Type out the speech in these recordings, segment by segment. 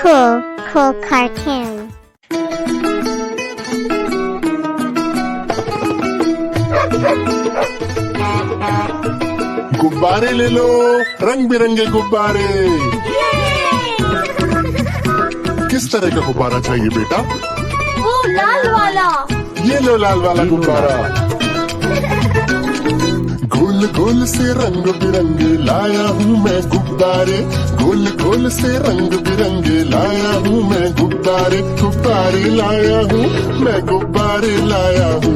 Cool cartoon. गुब्बारे ले लो, रंग बिरंगे गुब्बारे। किस तरह का गुब्बारा चाहिए बेटा? वो लाल वाला। ये लो लाल वाला गुब्बारा। गोल गोल से रंग बिरंगे लाया हूँ मैं गुब्बारे। गोल गोल से रंग बिरंगे लाया हूँ मैं गुब्बारे। गुब्बारे लाया हूँ मैं, गुब्बारे लाया हूँ,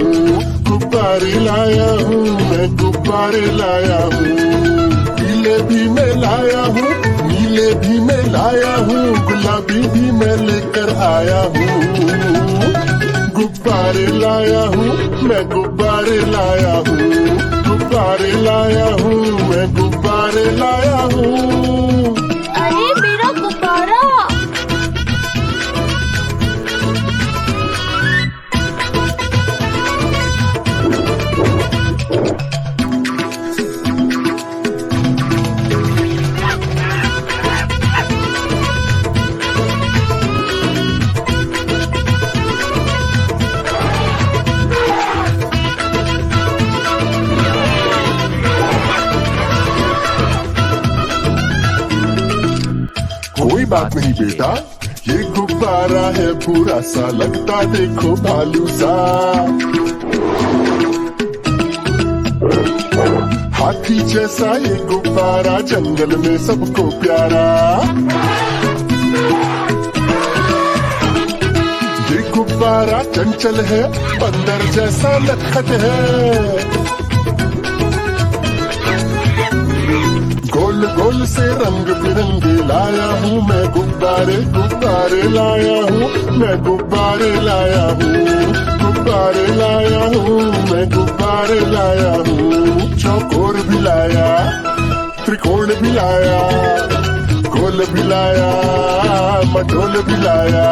गुब्बारे लाया हूँ मैं, गुब्बारे लाया हूँ। पीले भी मैं लाया हूँ, नीले भी मैं लाया हूँ, गुलाबी भी मैं लेकर आया हूँ। गुब्बारे लाया हूँ मैं, गुब्बारे लाया हूँ, गुब्बारे लाया हूँ मैं, गुब्बारे लाया हूँ। अरे मेरा गुब्बारा। कोई बात नहीं बेटा, ये गुब्बारा है पूरा सा, लगता देखो भालू सा। हाथी जैसा ये गुब्बारा, जंगल में सबको प्यारा। ये गुब्बारा चंचल है, बंदर जैसा नटखट है। गोल गोल से रंग बिरंगे लाया हूँ मैं गुब्बारे। गुब्बारे लाया हूँ मैं, गुब्बारे लाया हूँ, गुब्बारे लाया हूँ मैं, गुब्बारे लाया हूँ। चौकोर भी लाया, त्रिकोण भी लाया, गोल भी लाया, मटोल भी लाया।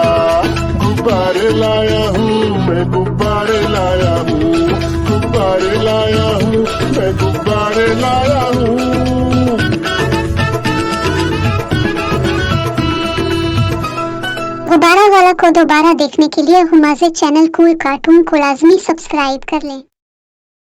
गुब्बारे लाया हूँ मैं, गुब्बारे लाया हूँ, गुब्बारे लाया हूँ मैं, गुब्बारे लाया हूँ। गुब्बारा वाला को दोबारा देखने के लिए हुमासे चैनल कूल कार्टून को लाजमी सब्सक्राइब कर लें।